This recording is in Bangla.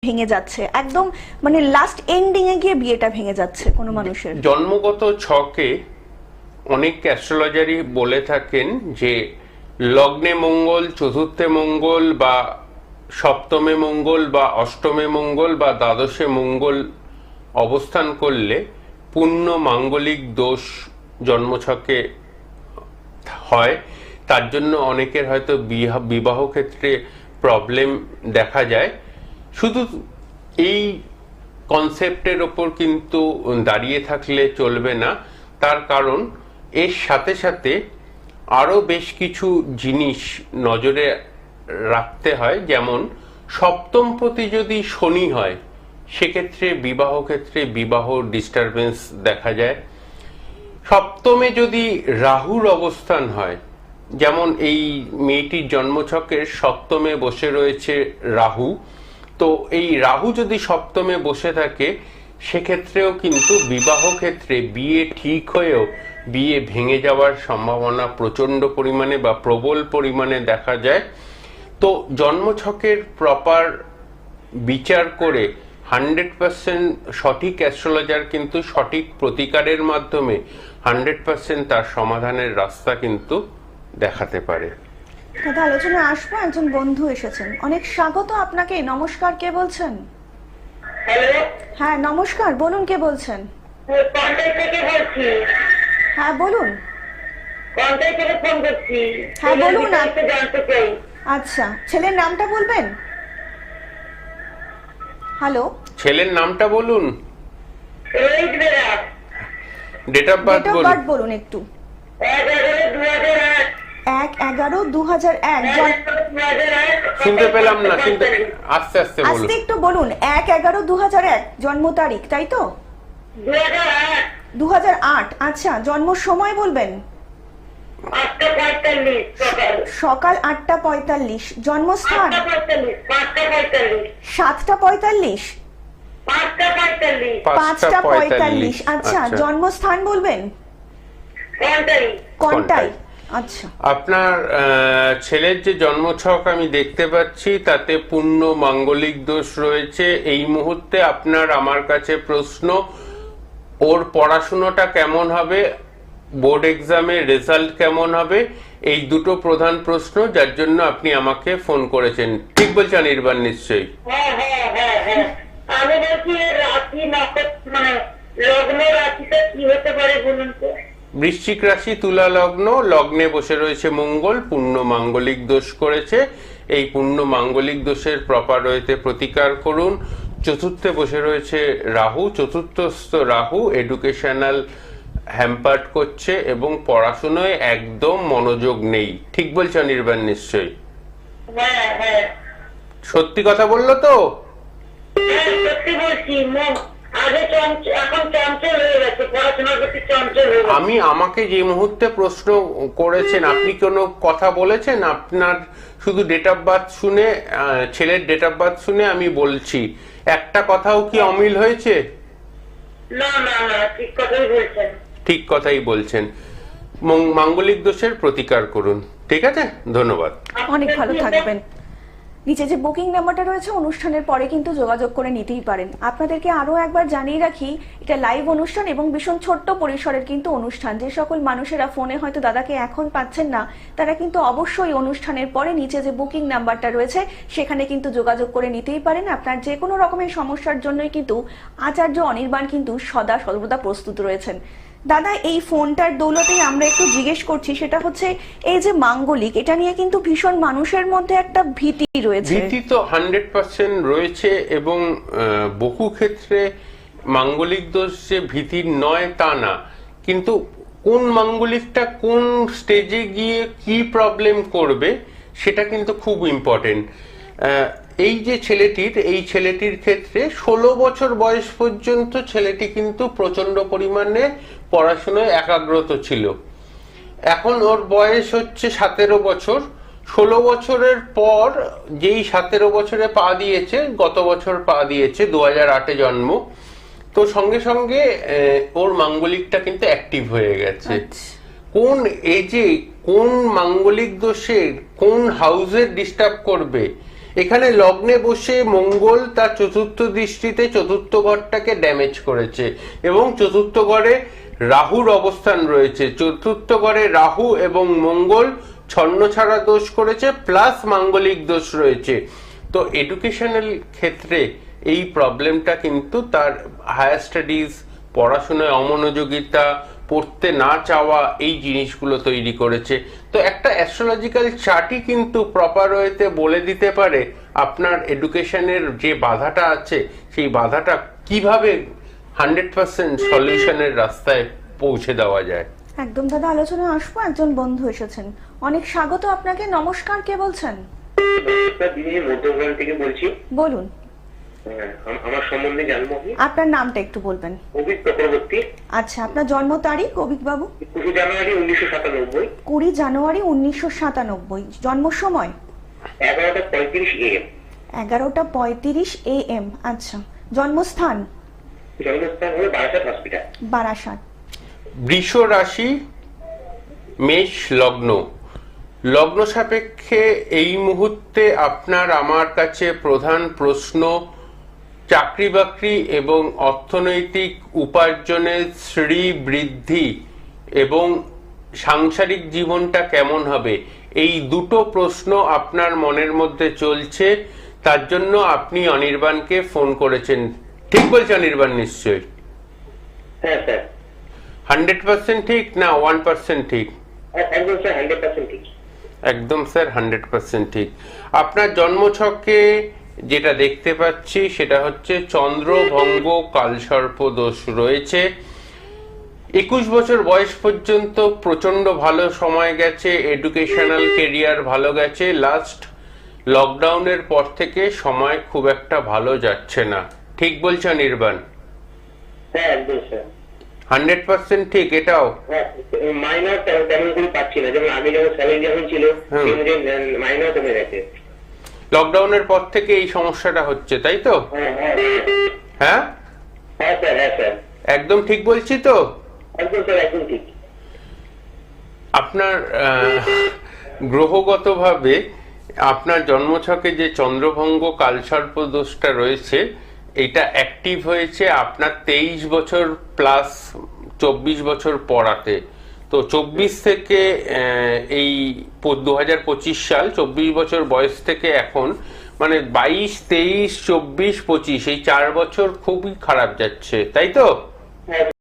ভেঙে যাচ্ছে, একদম মানে লাস্ট এন্ডিং এ গিয়ে বিয়েটা ভেঙে যাচ্ছে কোনো মানুষের? জন্মগত ছকে অনেক অ্যাস্ট্রোলজারই বলে থাকেন যে লগ্নে মঙ্গল, চতুর্থে মঙ্গল বা সপ্তমে মঙ্গল বা অষ্টমে মঙ্গল বা দ্বাদশে মঙ্গল অবস্থান করলে পূর্ণ মাঙ্গলিক দোষ জন্মছকে হয়। তার জন্য অনেকের হয়তো বিবাহ ক্ষেত্রে প্রবলেম দেখা যায়। শুধু এই কনসেপ্টের ওপর কিন্তু দাঁড়িয়ে থাকলে চলবে না, তার কারণ এর সাথে সাথে আরও বেশ কিছু জিনিস নজরে রাখতে হয়। যেমন সপ্তমপতি যদি শনি হয় সেক্ষেত্রে বিবাহ ক্ষেত্রে বিবাহ ডিস্টারবেন্স দেখা যায়। সপ্তমে যদি রাহুর অবস্থান হয়, যেমন এই মেয়েটির জন্মছকের সপ্তমে বসে রয়েছে রাহু, তো এই রাহু যদি সপ্তমে বসে থাকে সেক্ষেত্রেও কিন্তু বিবাহ ক্ষেত্রে বিয়ে ঠিক হয়েও বিয়ে ভেঙে যাওয়ার সম্ভাবনা প্রচণ্ড পরিমাণে বা প্রবল পরিমাণে দেখা যায়। তো জন্মছকের প্রপার বিচার করে 100% সঠিক অ্যাস্ট্রোলজার কিন্তু সঠিক প্রতিকারের মাধ্যমে 100% তার সমাধানের রাস্তা কিন্তু দেখাতে পারে। দাদা আলোচনা আসবো, একজন বন্ধু এসেছেন, অনেক স্বাগত আপনাকে। নমস্কার, কে বলছেন? হ্যালো, হ্যাঁ নমস্কার, বলুন কে বলছেন? কন্টাই থেকে বলছি। হ্যাঁ বলুন। কন্টাই থেকে ফোন করছি। হ্যাঁ, বলুন। একটু জানতে চাই। আচ্ছা, ছেলের নামটা বলবেন? হ্যালো, ছেলের নামটা বলুন, Rohit Bera, date of birth date of বলুন। বার্থ বলুন একটু। 1/11/2008। 1/11/2001। 2008। শুনতে পেলাম না, শুনতে আস্তে আস্তে বলুন। আস্তে একটু বলুন। 1/11/2001 জন্ম তারিখ, তাই তো? 2008। 2008। আচ্ছা, জন্ম সময় বলবেন? 8:45 সকাল। সকাল 8:45। জন্মস্থান? 8:45। 5:45। 7:45। 5:45। 5:45। আচ্ছা, জন্মস্থান বলবেন? কন্টাই। কন্টাই। আচ্ছা, আপনার ছেলের যে জন্মছক আমি দেখতে পাচ্ছি তাতে পূর্ণ মাঙ্গলিক দোষ রয়েছে। এই মুহূর্তে আপনার আমার কাছে প্রশ্ন, ওর পড়াশুনোটা কেমন হবে, বোর্ড এক্সামের রেজাল্ট কেমন হবে, এই দুটো প্রধান প্রশ্ন, যার জন্য আপনি আমাকে ফোন করেছেন। ঠিক বলছেন নির্বাণ? নিশ্চয়ই। হ্যাঁ। আমি বলছি রাশি নক্ষত্র মানে লগ্ন রাশিটা কি হতে পারে বলুন তো? বৃশ্চিক রাশি, তুলা লগ্ন, লগ্নে বসে রয়েছে মঙ্গল, পূর্ণ মাঙ্গলিক দোষ করেছে। এই পূর্ণ মাঙ্গলিক দোষের প্রপার ওয়েতে প্রতিকার করুন। চতুর্থে বসে রয়েছে রাহু, চতুর্থস্থ রাহু এডুকেশনাল হ্যাম্পার্ড করছে এবং পড়াশোনায় একদম মনোযোগ নেই। ঠিক বলছো নির্বাণ? নিশ্চয়ই। হ্যাঁ। সত্যি কথা বললো তো? সত্যি বলছি, আগে এখন চঞ্চল হয়ে গেছে, পড়াশোনার প্রতি চঞ্চল হয়ে গেছে। আমাকে যে মুহূর্তে প্রশ্ন করেছেন আপনি কোনো কথা বলেছেন? আপনার শুধু ডেট অফ বার্থ শুনে, ছেলের ডেট অফ বার্থ শুনে আমি বলছি, একটা কথাও কি অমিল হয়েছে? না, ঠিক কথাই বলছেন। ঠিক কথাই বলছেন। মাঙ্গলিক দোষের প্রতিকার করুন। ঠিক আছে, ধন্যবাদ। অনেক ভালো থাকবেন। নিচে যে বুকিং নাম্বারটা রয়েছে অনুষ্ঠানের পরে কিন্তু যোগাযোগ করে নিতেই পারেন। আপনাদেরকে আরো একবার জানিয়ে রাখি, এটা লাইভ অনুষ্ঠান এবং ভীষণ ছোট্ট পরিসরের কিন্তু অনুষ্ঠান। যে সকল মানুষেরা ফোনে হয়তো দাদাকে এখন পাচ্ছেন না, তারা কিন্তু অবশ্যই অনুষ্ঠানের পরে নিচে যে বুকিং নাম্বারটা রয়েছে সেখানে কিন্তু যোগাযোগ করে নিতেই পারেন। আপনার যে কোনো রকমের সমস্যার জন্যই কিন্তু আচার্য অনির্বাণ কিন্তু সর্বদা প্রস্তুত রয়েছেন। দাদা, এই ফোনটার দৌলতেই আমরা একটু জিজ্ঞেস করছি, সেটা হচ্ছে এই যে মাঙ্গলিক, এটা নিয়ে কিন্তু ভীষণ মানুষের মধ্যে একটা ভীতি রয়েছে। ভীতি তো 100% রয়েছে এবং বহু ক্ষেত্রে মাঙ্গলিক দোষ যে ভীতির নয় তা না, কিন্তু কোন মাঙ্গলিকটা কোন স্টেজে গিয়ে কি প্রবলেম করবে সেটা কিন্তু খুব ইম্পর্টেন্ট। এই যে ছেলেটির ক্ষেত্রে 16 বছর বয়স পর্যন্ত ছেলেটি কিন্তু প্রচন্ড পরিমাণে পড়াশোনায় একাগ্রত ছিল। এখন ওর বয়স হচ্ছে 17 বছর। 16 বছরের পর যেই 17 বছরে পা দিয়েছে, গত বছর পা দিয়েছে, 2008-এ জন্ম, তো সঙ্গে সঙ্গে ওর মাঙ্গলিকটা কিন্তু অ্যাক্টিভ হয়ে গেছে। কোন এজে কোন মাঙ্গলিক দোষে কোন হাউসে ডিস্টার্ব করবে এখানে লগ্নে বসে মঙ্গল তার চতুর্থ দৃষ্টিতে চতুর্থ ঘরটাকে ড্যামেজ করেছে এবং চতুর্থ ঘরে রাহুর অবস্থান রয়েছে। চতুর্থ ঘরে রাহু এবং মঙ্গল ছন্নছাড়া দোষ করেছে, প্লাস মাঙ্গলিক দোষ রয়েছে। তো এডুকেশনাল ক্ষেত্রে এই প্রবলেমটা কিন্তু তার হায়ার স্টাডিজ, পড়াশোনায় অমনোযোগিতা, পড়তে না চাওয়া, এই জিনিসগুলো তৈরি করেছে। তো একটা অ্যাস্ট্রোলজিক্যাল চার্টই কিন্তু প্রপার ওয়েতে বলে দিতে পারে আপনার এডুকেশনের যে বাধাটা আছে সেই বাধাটা কিভাবে 100% সলিউশনের রাস্তায় পৌঁছে দেওয়া যায়। একদম দাদা, আলোচনায় আসবো। একজন বন্ধু এসেছেন, অনেক স্বাগত আপনাকে। নমস্কার, কে বলছেন? দিদি মধ্যগ্রাম থেকে বলছি। বলুন, আমার সম্বন্ধে জানবো কি? আপনার নামটা একটু বলবেন। অভিক চক্রবর্তী। আচ্ছা, আপনার জন্ম তারিখ অভিক বাবু? 20 জানুয়ারি 1997। 20 জানুয়ারি 1997। জন্ম সময়? 11:35 AM। 11:35 AM। আচ্ছা, জন্মস্থান? জন্মস্থান হলো বারাসাত হসপিটাল। বারাসাত। বৃষ রাশি, মেষ লগ্ন। লগ্ন সাপেক্ষে এই মুহূর্তে আপনার আমার কাছে প্রধান প্রশ্ন চাকরি বাকরি এবং অর্থনৈতিক উপার্জনের শ্রী বৃদ্ধি এবং সাংসারিক জীবনটা কেমন হবে, এই দুটো প্রশ্ন আপনার মনের মধ্যে চলছে। তার জন্য আপনি অনির্বাণকে ফোন করেছেন, ঠিক বলছে অনির্বাণ? নিশ্চয়ই। হ্যাঁ স্যার। 100% ঠিক না 1% ঠিক? একদম স্যার 100% ঠিক। একদম স্যার 100% ঠিক। আপনার জন্মছকে যেটা দেখতে পাচ্ছি সেটা হচ্ছে চন্দ্রভঙ্গ কালসর্প দোষ রয়েছে। 21 বছর বয়স পর্যন্ত প্রচন্ড ভালো সময় গেছে, এডুকেশনাল কেরিয়ার ভালো গেছে। লাস্ট লকডাউনের পর থেকে সময় খুব একটা ভালো যাচ্ছে না, ঠিক বলছে নির্বাণ? হ্যাঁ একদম স্যার। 100% ঠিক এটাও? মাইনার তেমন করে পাচ্ছি না, যেমন আগে যেমন স্যালারি যেমন ছিল মাইনার কমে গেছে। লকডাউনের পর থেকে এই সমস্যাটা হচ্ছে, তাই তো? হ্যাঁ হ্যাঁ স্যার। হ্যাঁ স্যার, একদম ঠিক বলছি তো? একদম স্যার, একদম ঠিক। আপনার গ্রহগতভাবে আপনার জন্মছকে যে চন্দ্রভঙ্গ কালসর্প দোষটা রয়েছে এটা অ্যাক্টিভ হয়েছে আপনার 23 বছর প্লাস 24 বছর পড়াতে। তো 24 থেকে এই 2025 সাল, 24 বছর বয়স থেকে এখন মানে 22, 23, 24, 25 এই 4 বছর খুবই খারাপ যাচ্ছে, তাই তো? হ্যাঁ